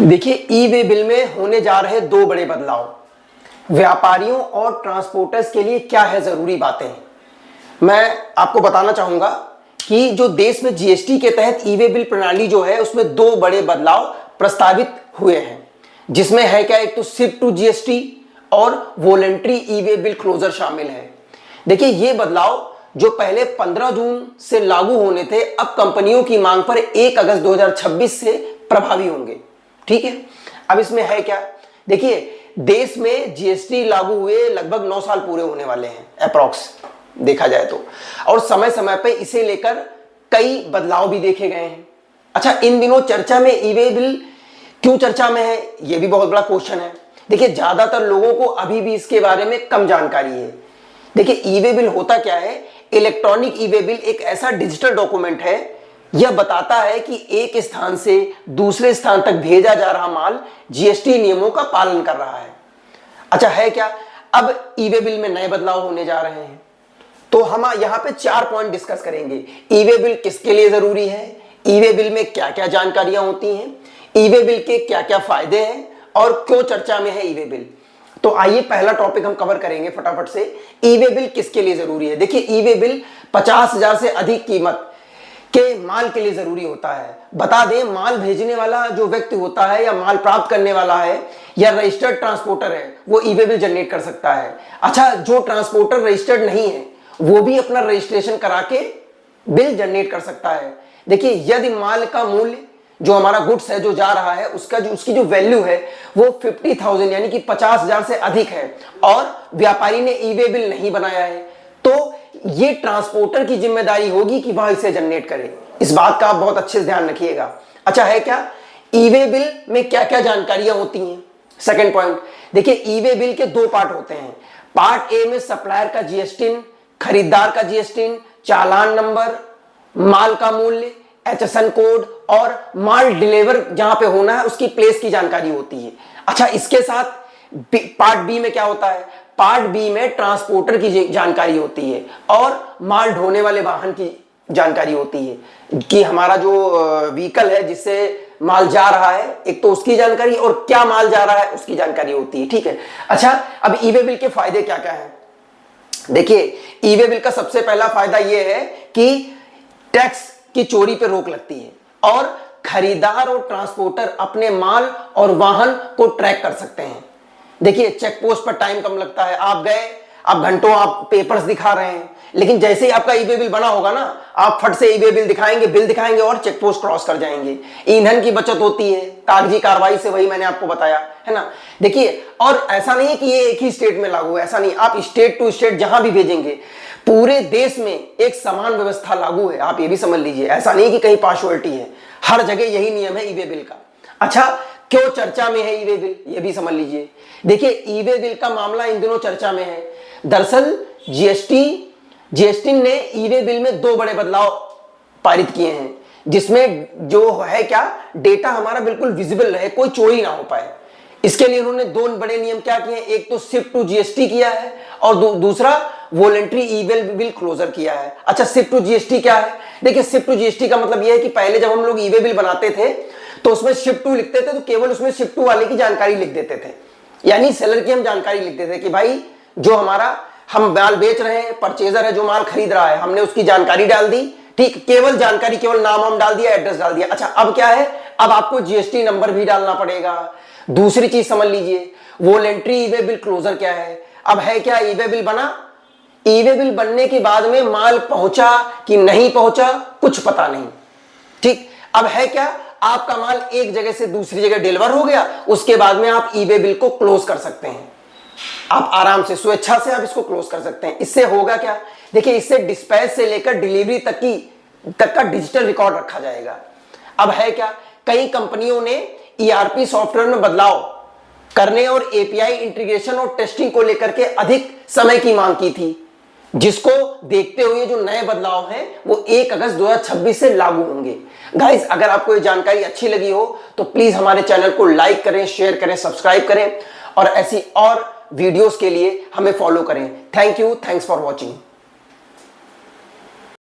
देखिए, ई way bill में होने जा रहे दो बड़े बदलाव व्यापारियों और ट्रांसपोर्टर्स के लिए क्या है जरूरी बातें। मैं आपको बताना चाहूंगा कि जो देश में जीएसटी के तहत ई वे बिल प्रणाली जो है उसमें दो बड़े बदलाव प्रस्तावित हुए हैं, जिसमें है क्या, एक तो शिफ्ट टू जीएसटी और वॉलंटरी ई वे बिल क्लोजर शामिल है। देखिए, ये बदलाव जो पहले 15 जून से लागू होने थे, अब कंपनियों की मांग पर 1 अगस्त 2026 से प्रभावी होंगे। ठीक है, अब इसमें है क्या, देखिए देश में जीएसटी लागू हुए लगभग 9 साल पूरे होने वाले हैं अप्रॉक्स देखा जाए तो, और समय समय पे इसे लेकर कई बदलाव भी देखे गए हैं। अच्छा, इन दिनों चर्चा में ई वे बिल क्यों चर्चा में है, यह भी बहुत बड़ा क्वेश्चन है। देखिए, ज्यादातर लोगों को अभी भी इसके बारे में कम जानकारी है। देखिए, ई वे बिल होता क्या है, इलेक्ट्रॉनिक ई वे बिल एक ऐसा डिजिटल डॉक्यूमेंट है, यह बताता है कि एक स्थान से दूसरे स्थान तक भेजा जा रहा माल जीएसटी नियमों का पालन कर रहा है। अच्छा, है क्या, अब ई वे बिल में नए बदलाव होने जा रहे हैं, तो हम यहां पे 4 पॉइंट डिस्कस करेंगे। ई वे बिल किसके लिए जरूरी है, ई वे बिल में क्या क्या जानकारियां होती हैं, ई वे बिल के क्या क्या फायदे हैं और क्यों चर्चा में है ई वे बिल। तो आइए पहला टॉपिक हम कवर करेंगे फटाफट से, ई वे बिल किसके लिए जरूरी है। देखिए, ई वे बिल 50,000 से अधिक कीमत के माल के लिए जरूरी होता है। बता दें, माल भेजने वाला जो व्यक्ति होता है या माल प्राप्त करने वाला है या रजिस्टर्ड ट्रांसपोर्टर है, वो ई वे बिल जनरेट कर सकता है। अच्छा, जो ट्रांसपोर्टर रजिस्टर्ड नहीं है वो भी अपना रजिस्ट्रेशन करा के बिल जनरेट कर सकता है। देखिए, यदि माल का मूल्य जो हमारा गुड्स है जो जा रहा है उसकी जो वैल्यू है वो 50,000 यानी कि 50,000 से अधिक है और व्यापारी ने ई वे बिल नहीं बनाया है, तो ये ट्रांसपोर्टर की जिम्मेदारी होगी कि वह इसे जनरेट करे। इस बात का आप बहुत अच्छे से ध्यान रखिएगा। अच्छा, है क्या, ई वे बिल में क्या क्या जानकारियां होती हैं। सेकंड पॉइंट, देखिए ई वे बिल के दो पार्ट होते हैं। पार्ट ए में सप्लायर का जीएसटी, खरीदार का जीएसटी, चालान नंबर, माल का मूल्य, एचएसएन कोड और माल डिलीवर जहां पे होना है उसकी प्लेस की जानकारी होती है। अच्छा, इसके साथ पार्ट बी में क्या होता है, पार्ट बी में ट्रांसपोर्टर की जानकारी होती है और माल ढोने वाले वाहन की जानकारी होती है कि हमारा जो व्हीकल है जिससे माल जा रहा है, एक तो उसकी जानकारी और क्या माल जा रहा है उसकी जानकारी होती है। ठीक है। अच्छा, अब ई वे बिल के फायदे क्या क्या हैं। देखिए, ई वे बिल का सबसे पहला फायदा यह है कि टैक्स की चोरी पे रोक लगती है और खरीदार और ट्रांसपोर्टर अपने माल और वाहन को ट्रैक कर सकते हैं। देखिए, चेक पोस्ट पर टाइम कम लगता है, आप गए, आप घंटों आप पेपर्स दिखा रहे हैं, लेकिन जैसे ही आपका ई वे बिल बना होगा ना, आप फट से ई वे बिल दिखाएंगे और चेक पोस्ट क्रॉस कर जाएंगे। ईंधन की बचत होती है कागजी कार्रवाई से, वही मैंने आपको बताया है ना। देखिए, और ऐसा नहीं है कि ये एक ही स्टेट में लागू है, ऐसा नहीं, आप स्टेट टू स्टेट जहां भी भेजेंगे पूरे देश में एक समान व्यवस्था लागू है, आप ये भी समझ लीजिए। ऐसा नहीं कि कहीं पार्शुअलिटी है, हर जगह यही नियम है ई वे बिल का। अच्छा, क्यों चर्चा में है ई वे बिल, ये भी समझ लीजिए। देखिए, ई वे बिल का मामला इन दिनों चर्चा में है। दरअसल जीएसटी ने ई वे बिल में दो बड़े बदलाव पारित किए हैं, जिसमें जो है क्या, डेटा हमारा बिल्कुल विजिबल रहे, कोई चोरी ना हो पाए। इसके लिए उन्होंने दो बड़े नियम क्या किए, एक तो शिफ्ट टू जीएसटी किया है और दूसरा वॉलंटरी ई वे बिल क्लोजर किया है। अच्छा, शिफ्ट टू जीएसटी क्या है। देखिए, शिफ्ट टू जीएसटी का मतलब यह है कि पहले जब हम लोग ई वे बिल बनाते थे तो उसमें शिफ्ट टू लिखते थे, तो केवल उसमें शिफ्ट टू वाले की जानकारी लिख देते थे, यानी सेलर की हम जानकारी लिखते थे कि भाई जो हमारा हम माल बेच रहे हैं, परचेजर है जो माल खरीद रहा है, हमने उसकी जानकारी डाल दी। ठीक, केवल जानकारी, केवल नाम हम डाल दिया, एड्रेस डाल दिया। अच्छा, अब क्या है, अब आपको जीएसटी नंबर भी डालना पड़ेगा। दूसरी चीज समझ लीजिए, वॉलंटरी ई वे बिल क्लोजर क्या है। अब है क्या, ई वे बिल बना, ई वे बिल बनने के बाद में माल पहुंचा कि नहीं पहुंचा कुछ पता नहीं। ठीक, अब है क्या, आपका माल एक जगह से दूसरी जगह डिलीवर हो गया, उसके बाद में आप ई वे बिल को क्लोज कर सकते हैं। आप आराम से स्वेच्छा से आप इसको क्लोज कर सकते हैं। इससे होगा क्या, देखिए, इससे डिस्पैच से लेकर डिलीवरी तक का डिजिटल रिकॉर्ड रखा जाएगा। अब है क्या, कई कंपनियों ने ईआरपी सॉफ्टवेयर में बदलाव करने और एपीआई इंटीग्रेशन और टेस्टिंग को लेकर के अधिक समय की मांग की थी, जिसको देखते हुए जो नए बदलाव हैं वो 1 अगस्त 2026 से लागू होंगे। गाइस, अगर आपको ये जानकारी अच्छी लगी हो तो प्लीज हमारे चैनल को लाइक करें, शेयर करें, सब्सक्राइब करें और ऐसी और वीडियोस के लिए हमें फॉलो करें। Thank you, thanks for watching.